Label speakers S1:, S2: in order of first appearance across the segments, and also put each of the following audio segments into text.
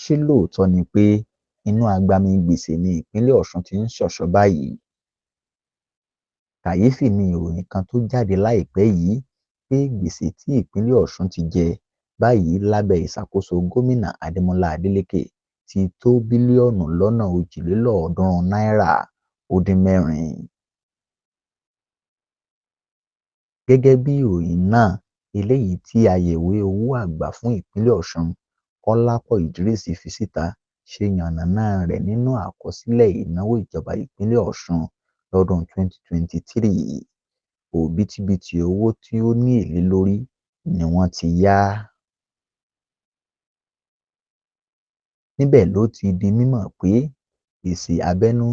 S1: Ṣé lóòótọ́ ni pé inú agbami gbèsè ni ìpínlẹ̀ Ọ̀ṣun ti ń ṣọ̀ṣọ́ báyìí? Kàyéfì ni ìròyìn kan tó jáde láìpẹ́ yìí pé gbèsè tí ìpínlẹ̀ Ọ̀ṣun ti jẹ báyìí lábẹ́ ìṣàkóso gómìnà Adémọ́lá Adélékè ti tó bílíọ̀nù lọ́nà náírà. Gẹ́gẹ́ bí ìròyìn náà, eléyìí tí ayẹ̀wé owó àgbà fún ìpínlẹ̀ Ọ̀ṣun, Kọ́lápọ̀ Idris fi síta, ṣe yànnàná rẹ̀ nínú àkọsílẹ̀ ìnáwó ìjọba ìpínlẹ̀ Ọ̀ṣun lọ́dún 2023. Òbítíbitì owó tí ó ní èlé lórí ni wọ́n ti yá. Níbẹ̀ ló ti di mímọ̀ pé gbèsè abẹ́nú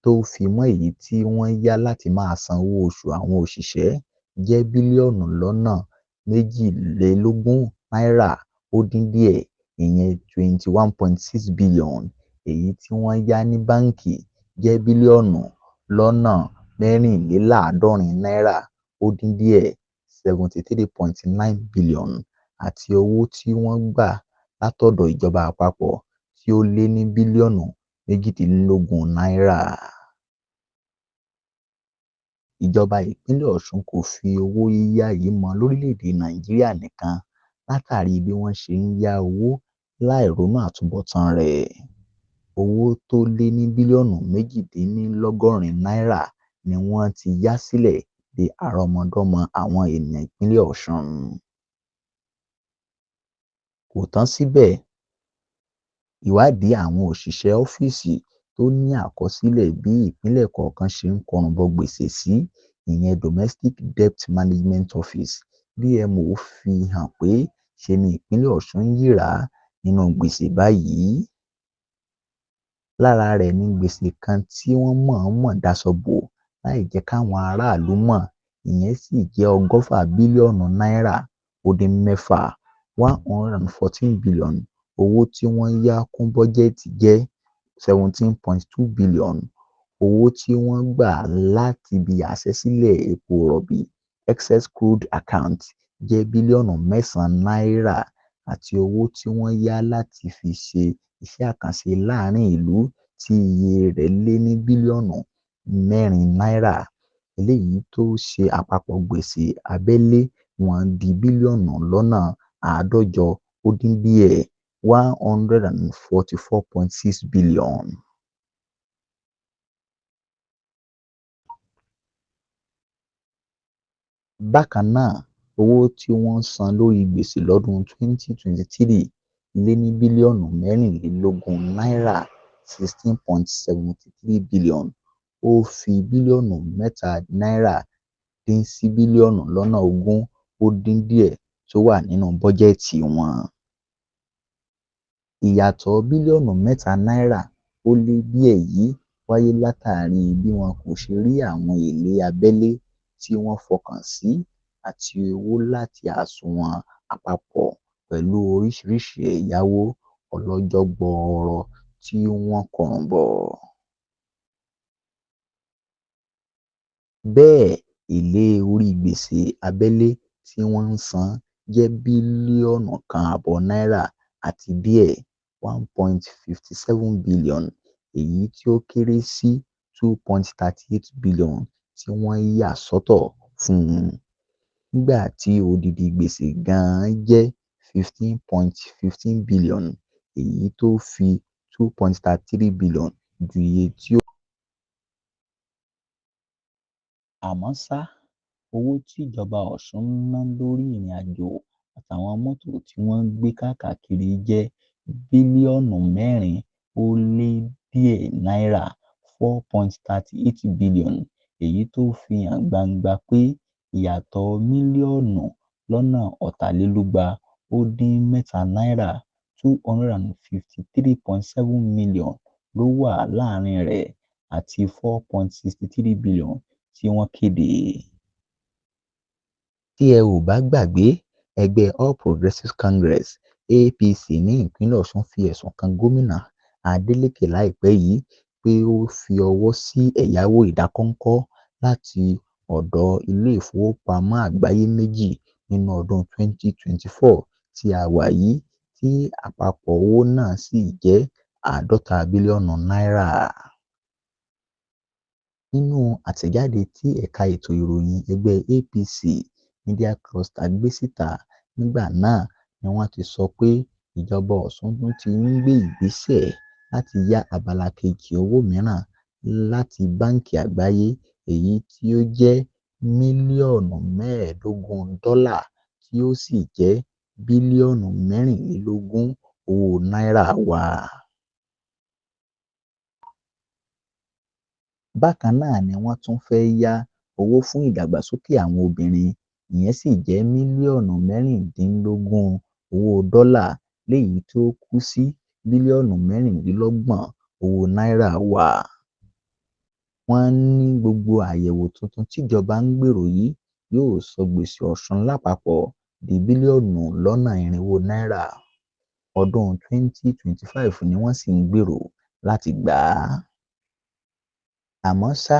S1: tó fi mọ́ èyí tí wọ́n yá láti máa san owó oṣù àwọn òṣìṣẹ́ jẹ́ bílíọ̀nù lọ́nà náírà ó dín díẹ̀, ìyẹn 21.6 billion. Èyí tí wọ́n yá ní báǹkì jẹ́ bílíọ̀nù lọ́nà náírà ó dín díẹ̀, 73.9 billion, àti owó tí wọ́n gbà látọ̀dọ̀ ìjọba àpapọ̀ tí ó lé ní bílíọ̀nù náírà. Ìjọba ìpínlẹ̀ Ọ̀ṣun kò fi owó yíyá yìí mọ lórílẹ̀-èdè Nàìjíríà nìkan látàrí bí wọ́n ṣe ń yá owó láì ronú àtúbọ̀tán rẹ̀. Owó tó lé ní bílíọ̀nù náírà ni wọ́n ti yá sílẹ̀ de àrọmọdọ́mọ àwọn ènìyàn ìpínlẹ̀ Ọ̀ṣun. Kò tán síbẹ̀, ìwádìí àwọn òṣìṣẹ́ ọ́fíìsì tó ní àkọsílẹ̀ bí ìpínlẹ̀ kọ̀ọ̀kan ṣe ń kọrùn bọ gbèsè sí, ìyẹn Domestic Debt Management Office (DMO) fi hàn pé ṣe ni ìpínlẹ̀ Ọ̀ṣun ń yíràá nínú gbèsè báyìí. Lára rẹ̀ ni gbèsè kan tí wọ́n mọ̀ọ́mọ̀ daṣọ bò láì jẹ́ káwọn aráàlú mọ̀, ìyẹn sì jẹ́ bílíọ̀nù náírà ó dín mẹ́fà, 114 billion. Owó tí wọ́n yá kún bọ́jẹ́ẹ̀tì jẹ́ 17.2 billion. Owó tí wọ́n gbà láti ibi àṣẹ́sílẹ̀ epo rọ̀bì (excess crude account) jẹ́ bílíọ̀nù náírà, àti owó tí wọ́n yá láti fi ṣe iṣẹ́ àkànṣe láàárín ìlú tí iye rẹ̀ lé ní bílíọ̀nù náírà. Eléyìí tó ṣe àpapọ̀ gbèsè abẹ́lé wọn di bílíọ̀nù lọ́nà ó dín díẹ̀, 144.6 billion. Bákan náà, owó tí wọ́n san lórí gbèsè lọ́dún 2023 lé ní bílíọ̀nù náírà, 16.73 billion. Ó fi bílíọ̀nù náírà dín sí bílíọ̀nù lọ́nà ó dín díẹ̀ tó wà nínú bọ́jẹ́ẹ̀tì wọn. Ìyàtọ̀ bílíọ̀nù náírà ó lé díẹ̀ yìí wáyé látàrí bí wọn kò ṣe rí àwọn èlé abẹ́lé tí wọ́n fọkàn sí àti owó láti àsùnwọ̀n àpapọ̀ pẹ̀lú oríṣiríṣi ẹ̀yáwó ọlọ́jọ́ gbọọrọ tí wọ́n kọrùn bọ̀. Bẹ́ẹ̀, èlé orí gbèsè abẹ́lé tí wọ́n ń san jẹ́ bílíọ̀nù kan àbọ̀ náírà àti díẹ̀, 1.57 billion, èyí tí ó kéré sí 2.38 billion tí wọ́n yà sọ́tọ̀ fún un, nígbà tí odidi gbèsè gan-an jẹ́ 15.15 billion, èyí tó fi 2.33 billion ju iye tí ó. Àmọ́ ṣá, owó tí ìjọba Ọ̀ṣun ń ná lórí ìrìnàjò àtàwọn mọ́tò tí wọ́n ń gbé káàkiri jẹ́ bílíọ̀nù ó lé díẹ̀ náírà, 4.38 billion, èyí tó fi hàn gbangba pé ìyàtọ̀ mílíọ̀nù lọ́nà ó dín mẹ́ta náírà, 253.7 million ló wà láàárín rẹ̀ àti 4.63 billion tí wọ́n kéde. Tí ẹ ò bá gbàgbé, ẹgbẹ́ All Progressives Congress (APC) ní ìpínlẹ̀ Ọ̀ṣun fi ẹ̀sùn kan gómìnà Adeleke láìpẹ́ yìí pé ó fi ọwọ́ sí ẹ̀yáwó ìdákọ́ńkọ́ láti ọ̀dọ̀ ilé ìfowópamọ́ àgbáyé méjì nínú ọdún 2024 tí a wà yìí, tí tí àpapọ̀ owó náà sì jẹ́ $50 bílíọ̀nù. Nínú àtẹ̀jáde tí ẹ̀ka ètò ìròyìn ẹgbẹ́ APC Media Cluster gbé síta nígbà náà ni wọ́n ti sọ pé ìjọba Ọ̀ṣun tún ti ń gbé ìgbésẹ̀ láti yá abala kejì owó mìíràn láti Báǹkì Àgbáyé, èyí tí ó jẹ́ mílíọ̀nù $15 tí ó sì jẹ́ bílíọ̀nù 24 owó náírà wa. Bákan náà ni wọ́n tún fẹ́ yá owó fún ìdàgbàsókè àwọn obìnrin, ìyẹn sì jẹ́ mílíọ̀nù 16 owó dọ́là, léyìí tó kù sí bílíọ̀nù 26 owó náírà wa. Wọ́n ní gbogbo àyẹ̀wò tuntun tíjọba ń gbèrò yìí yóò sọ gbèsè Ọ̀ṣun lápapọ̀ di bílíọ̀nù 400 ọdún 2025 ni wọ́n sì ń gbèrò láti gbà á. Àmọ́ ṣá,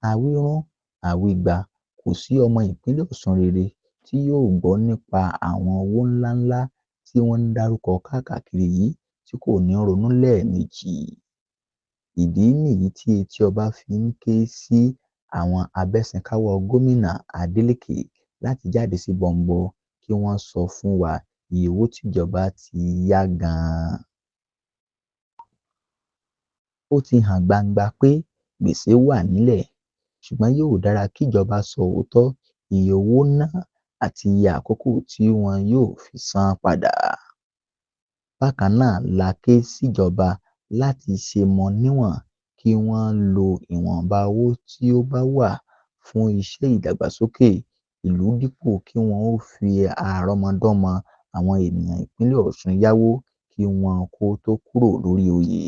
S1: àwírún-àwígbà kò sí ọmọ ìpínlẹ̀ Ọ̀ṣun rere tí yóò gbọ́ nípa àwọn owó ńláńlá tí wọ́n ń dárúkọ káàkiri yìí tí kò ní ronú lẹ́ẹ̀mejì. Ìdí nìyí tí etí ọba fi ń ké sí àwọn abẹ́sìnkáwọ́ Gómìnà Adeleke láti jáde sí bọ̀m̀bọ̀ kí wọ́n sọ fún wa iye owó tíjọba ti yá gan-an. Ó ti hàn gbangba pé gbèsè wà nílẹ̀, ṣùgbọ́n yóò dára kíjọba sọ òótọ́ iye owó náà àti iye àkókò tí wọn yóò fi san án padà. Bákan náà la ké síjọba láti ṣe mọ níwọ̀n kí wọ́n lo ìwọ̀nba owó tí ó bá wà fún iṣẹ́ ìdàgbàsókè ìlú dípò kí wọ́n ó fi àrọmọdọ́mọ àwọn ènìyàn ìpínlẹ̀ Ọ̀ṣun yáwó kí wọn tó kúrò lórí oyè.